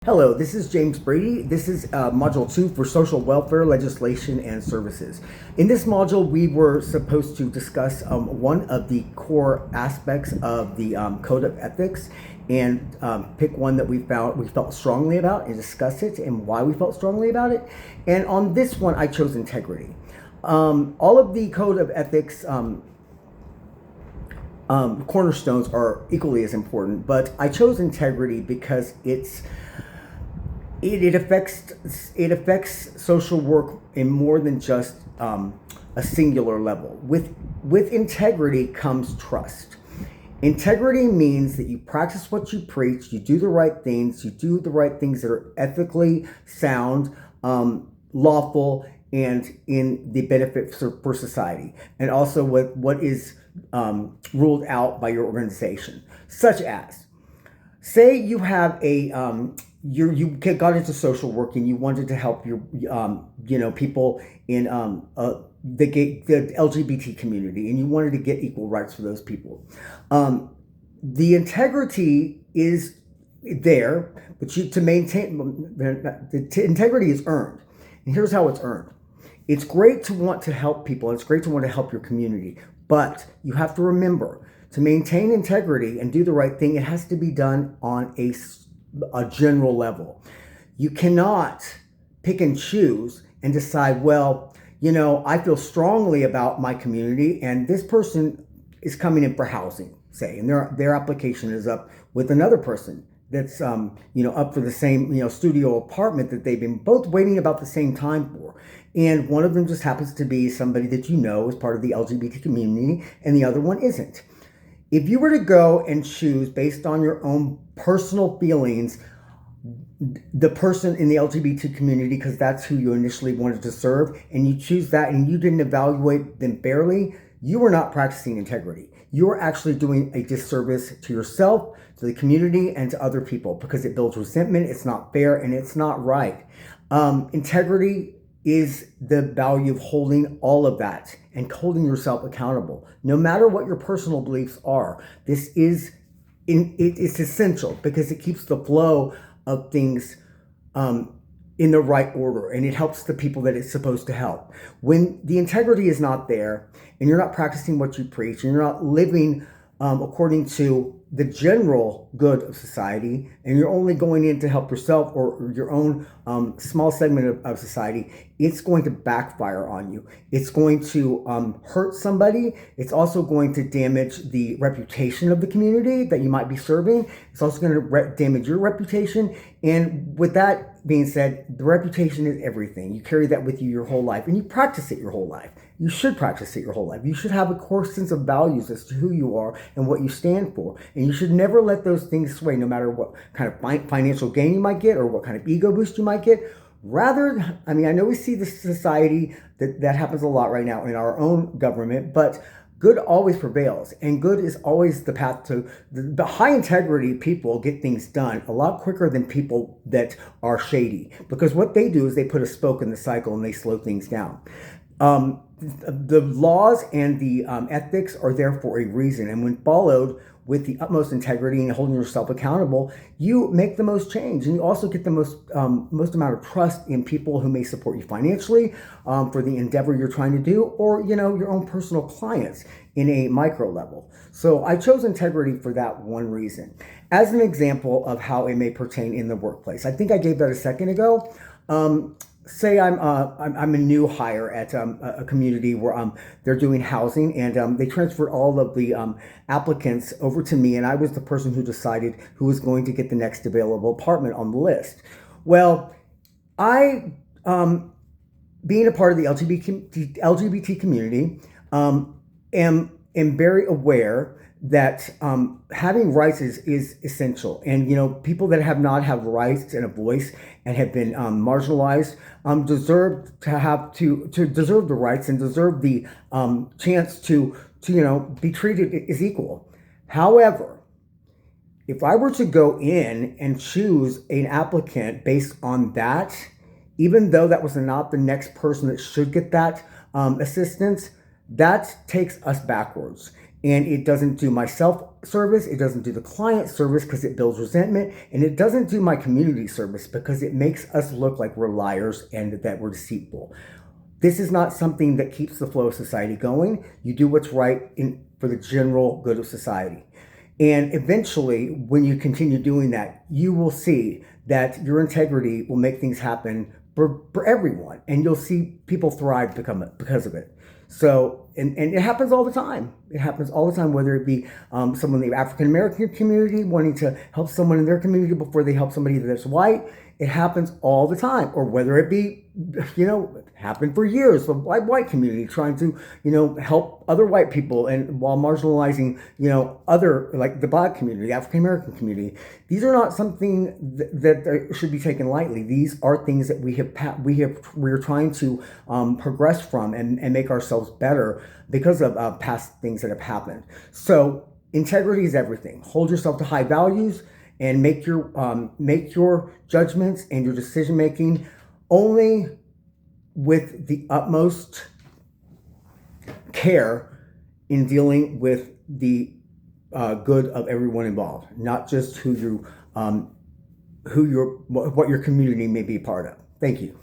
Hello, this is James Brady. This is Module 2 for Social Welfare Legislation and Services. In this module, we were supposed to discuss one of the core aspects of the Code of Ethics and pick one that we felt strongly about and discuss it and why we felt strongly about it. And on this one, I chose integrity. All of the Code of Ethics cornerstones are equally as important, but I chose integrity because it affects social work in more than just a singular level. With integrity comes trust. Integrity means that you practice what you preach, you do the right things, that are ethically sound, lawful, and in the benefit for society, and also what is ruled out by your organization. Such as, say you have you got into social work and you wanted to help your people in the LGBT community, and you wanted to get equal rights for those people. The integrity is there, but to maintain the integrity is earned, and here's how it's earned. It's great to want to help people, and it's great to want to help your community, but you have to remember, to maintain integrity and do the right thing, it has to be done on a general level. You cannot pick and choose and decide, well, I feel strongly about my community, and this person is coming in for housing, say, and their application is up with another person that's up for the same studio apartment that they've been both waiting about the same time for, and one of them just happens to be somebody that is part of the LGBT community, and the other one isn't. If you were to go and choose based on your own personal feelings the person in the LGBT community, because that's who you initially wanted to serve, and you choose that and you didn't evaluate them fairly, you are not practicing integrity. You are actually doing a disservice to yourself, to the community, and to other people, because it builds resentment, it's not fair, and it's not right. Integrity is the value of holding all of that and holding yourself accountable, no matter what your personal beliefs are. It's essential because it keeps the flow of things in the right order, and it helps the people that it's supposed to help. When the integrity is not there, and you're not practicing what you preach, and you're not living according to the general good of society, and you're only going in to help yourself or your own small segment of society, it's going to backfire on you. It's going to hurt somebody. It's also going to damage the reputation of the community that you might be serving. It's also going to damage your reputation. And with that being said, the reputation is everything. You carry that with you your whole life, and you practice it your whole life. You should practice it your whole life. You should have a core sense of values as to who you are and what you stand for. And you should never let those things sway, no matter what kind of financial gain you might get or what kind of ego boost you might get. Rather, I know we see this society that happens a lot right now in our own government, but good always prevails, and good is always the path to the high integrity people get things done a lot quicker than people that are shady, because what they do is they put a spoke in the cycle and they slow things down. The laws and the ethics are there for a reason, and when followed with the utmost integrity and holding yourself accountable, you make the most change, and you also get the most amount of trust in people who may support you financially for the endeavor you're trying to do, or your own personal clients in a micro level. So I chose integrity for that one reason. As an example of how it may pertain in the workplace, I think I gave that a second ago. Say I'm a new hire at a community where they're doing housing, and they transferred all of the applicants over to me, and I was the person who decided who was going to get the next available apartment on the list. Well, I, being a part of the LGBT community, am very aware that having rights is essential, and people that have not have rights and a voice and have been marginalized deserve to deserve the rights and deserve the chance to be treated as equal. However, if I were to go in and choose an applicant based on that, even though that was not the next person that should get that assistance, that takes us backwards. And it doesn't do myself service, it doesn't do the client service because it builds resentment, and it doesn't do my community service because it makes us look like we're liars and that we're deceitful. This is not something that keeps the flow of society going. You do what's right for the general good of society. And eventually, when you continue doing that, you will see that your integrity will make things happen for everyone. And you'll see people thrive because of it. So, and it happens all the time. It happens all the time, whether it be someone in the African American community wanting to help someone in their community before they help somebody that's white. It happens all the time. Or whether it be, happened for years, the white community trying to, help other white people and while marginalizing, other, like the Black community, the African American community. These are not something that should be taken lightly. These are things that we're trying to progress from and make ourselves better because of past things that have happened. So integrity is everything. Hold yourself to high values and make your judgments and your decision making only with the utmost care in dealing with the good of everyone involved, not just what your community may be a part of. Thank you.